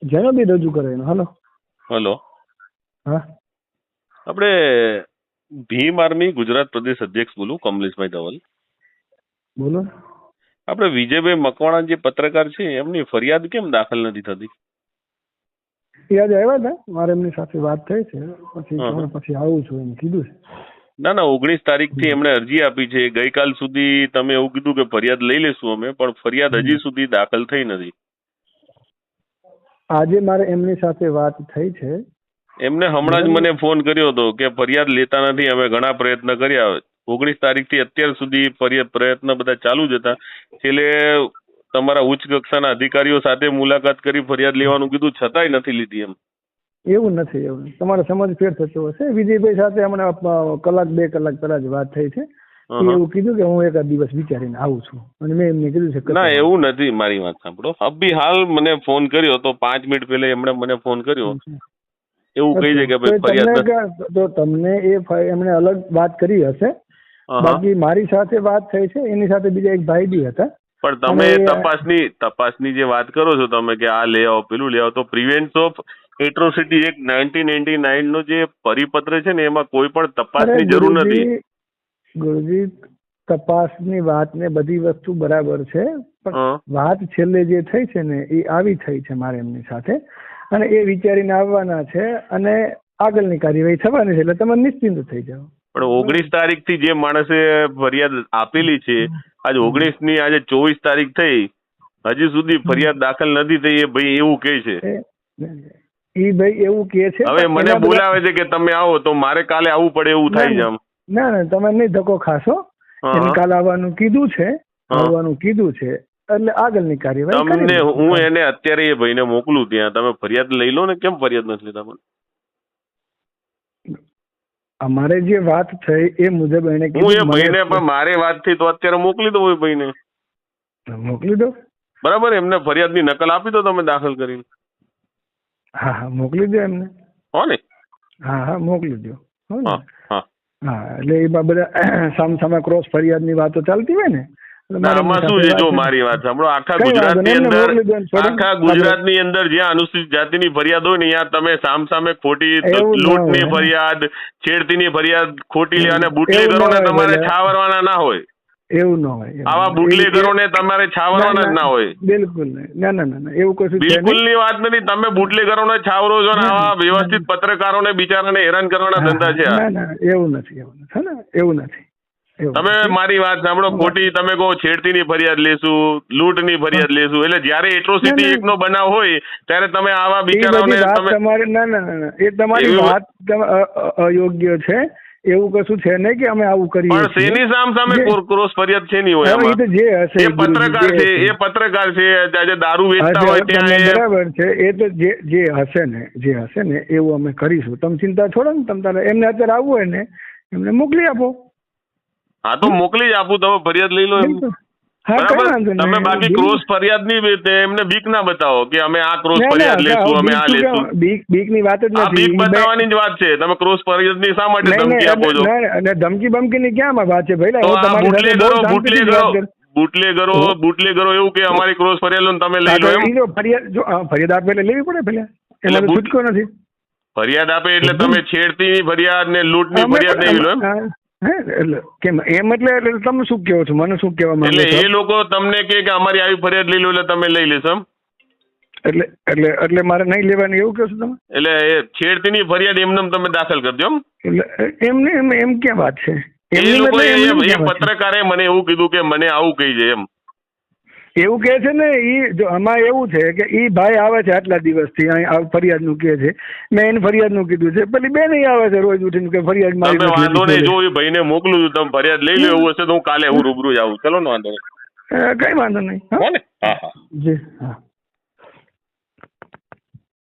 જેનો બી રજૂ કરે એનો. હલો હલો, હા આપણે ભીમ આર્મી ગુજરાત પ્રદેશ અધ્યક્ષ બોલું, કમલેશભાઈ ધવલ. બોલો. આપણે વિજયભાઈ મકવાણા જે પત્રકાર છે એમની ફરિયાદ કેમ દાખલ નથી થતી? એ આજે આવ્યા હતા, મારે એમની સાથે વાત થઈ છે, પછી આવું છું એમ કીધું છે. ના 19 તારીખથી એમણે અરજી આપી છે. ગઈકાલ સુધી તમે એવું કીધું કે ફરિયાદ લઈ લેશું અમે, પણ ફરિયાદ હજી સુધી દાખલ થઈ નથી. આજે મારે એમની સાથે વાત થઈ છે. એમને હમણાં જ મને ફોન કર્યો હતો કે ફરિયાદ લેતા નથી, અમે ઘણા પ્રયત્ન કર્યા. 19 તારીખથી અત્યાર સુધી પ્રયત્ન બધા ચાલુ જ હતા. છેલ્લે તમારા ઉચ્ચ કક્ષાના અધિકારીઓ સાથે મુલાકાત કરી ફરિયાદ લેવાનું કીધું, છતાંય નથી લીધી. એમ એવું નથી, એવું તમારે સમજ ફેર થતો હશે. વિજયભાઈ સાથે હમણાં કલાક 2 કલાક પહેલા જ વાત થઈ છે. એવું કીધું કે હું એકાદ દિવસ વિચારીને આવું છું, અને મેં એમને કીધું છે ના એવું નથી. મારી વાત સાંભળો, અભી હાલ મને ફોન કર્યો તો 5 મિનિટ પહેલા એમણે મને ફોન કર્યો, એવું કહી છે કે ભાઈ ફરિયાદ તો તમને એમણે અલગ વાત કરી હશે. બાકી મારી સાથે વાત થઈ છે, એની સાથે બીજા એક ભાઈ બી હતા. પણ તમે તપાસની જે વાત કરો છો તમે કે આ લઈ આવો પેલું લઈ આવો, તો પ્રિવેન્ટ ઓફ એટ્રોસિટી એક્ટ 1999 નો જે પરિપત્ર છે ને એમાં કોઈ પણ તપાસની જરૂર નથી. ગુરુજી, તપાસની વાત ને બધી વસ્તુ બરાબર છે, પણ વાત છેલ્લે જે થઈ છે ને એ આવી થઈ છે મારે એમની સાથે, અને એ વિચારીને આવવાના છે અને આગળની કાર્યવાહી થવાની છે, એટલે તમે નિશ્ચિંત થઈ જાઓ. પણ 19 તારીખથી જે માણસે ફરિયાદ આપેલી છે, આજે 19 ની આજે 24 તારીખ થઈ, હજી સુધી ફરિયાદ દાખલ નથી થઈ. એ ભાઈ એવું કહે છે. એ ભાઈ એવું કહે છે. હવે મને બોલાવે છે કે તમે આવો, તો મારે કાલે આવવું પડે એવું થાય છે. ના તમે નહીં ધક્કો ખાશો. એને કાલે આવવાનું કીધું છે, એટલે આગળની કાર્યવાહી તમને હું એને અત્યારે એ ભાઈને મોકલું ત્યાં, તમે ફરિયાદ લઈ લો ને. કેમ ફરિયાદ નથી લેતા? પણ અમારે જે વાત થઈ એ મુજબ એને હું એ ભાઈને પણ મારે વાત થઈ તો અત્યારે મોકલી દો. એ ભાઈને મોકલી દો. બરાબર, એમને ફરિયાદની નકલ આપી દો તમે દાખલ કરીને. હા મોકલી દો એમને. હો ને? હા મોકલી દો. હા એટલે એ બધા સામસામે ક્રોસ ફરિયાદની વાતો ચાલતી હોય ને. આમાં શું છે, જો મારી વાત સાંભળો, આખા ગુજરાતની અંદર જ્યાં અનુસૂચિત જાતિની ફરિયાદ હોય ને, ત્યાં તમે સામસામે ખોટી લૂંટની ફરિયાદ, છેડતીની ફરિયાદ ખોટી લે, અને બુટલેગરોને તમારે છાવરવાના ના હોય. એવું ના હોય. આવા બુટલેગરોને તમારે છાવરવાના જ ના હોય. બિલકુલ નહીં. ના એવું કશું બિલકુલ ની વાત નથી. તમે બુટલેગરોને છાવરો છો ને આવા વ્યવસ્થિત પત્રકારોને બિચારાને હેરાન કરવાના ધંધા છે. એવું નથી. તમે મારી વાત સાંભળો, ખોટી તમે કહો છેડતીની ફરિયાદ લેશું, લૂંટની ફરિયાદ લેશું, એટલે જયારે એટ્રોસિટી એક્ટ નો બનાવ હોય ત્યારે તમે આવા બિચારાઓને ના એ તમારી વાત અયોગ્ય છે. એવું કશું છે નહીં કે અમે આવું કરીએ. પણ શેની સામે ક્રોસ ફરિયાદ છે નહીં હોય. એ પત્રકાર છે, આજે દારૂ વેચતા હોય ત્યાં બરાબર છે. એ તો જે હશે ને એવું અમે કરીશું. તમે ચિંતા છોડો ને. તમે તારે એમને અત્યારે આવવું હોય ને એમને મોકલી આપો. હા તો મોકલી જ આપું, તમે ફરિયાદ લઈ લો એમ. તમે બાકી ક્રોસ ફરિયાદ ની એમને બીક ના બતાવો કે અમે આ ક્રોસ ફરિયાદ લેશું, અમે આ લેશું. બીક ની વાત જ નથી. બીક બતાવવાની જ વાત છે. તમે ક્રોસ ફરિયાદ ની શા માટે ધમકી આપો છો? અને ધમકી બમકી ની ક્યાં વાત છે ભાઈ? બુટલેગરો એવું કે અમારી ક્રોસ ફરિયાદ લો, તમે લઈ લો એમ. ફરિયાદ આપે એટલે લેવી પડે પેલા. એટલે છૂટકો નથી. ફરિયાદ આપે એટલે તમે છેડતીની ફરિયાદ ને લૂંટની ફરિયાદ નહીં લો એમ. એટલે તમે શું કહો છો? મને શું કહેવા માંગો છો? એટલે એ લોકો તમને કે અમારી આવી ફરિયાદ લઈ લો એટલે તમે લઈ લેશો એમ. એટલે મારે નહીં લેવાની એવું કહો છો તમે? એટલે એ છેડતીની ફરિયાદ એમને તમે દાખલ કરજો એમ. એટલે એમ ક્યાં વાત છે? એ લોકો એ પત્રકારે મને એવું કીધું કે મને આવું કહી છે એમ. એવું કે છે ને, જો આમાં એવું છે કે ઈ ભાઈ આવે છે આટલા દિવસથી અહીં ફરિયાદ નું કે છે. મેં એને ફરિયાદ નું કીધું છે, પેલી બેન આવે છે રોજ ઉઠીને કે ફરિયાદ મારી. વાંધો નહીં, જો એ ભાઈને મોકલું છું, તમે ફરિયાદ લઈ લો. એવું હશે તો હું કાલે હું રૂબરૂ જ આવું. ચલો ને, વાંધો નહીં. કઈ વાંધો નહીં. હો ને? હા જી હા.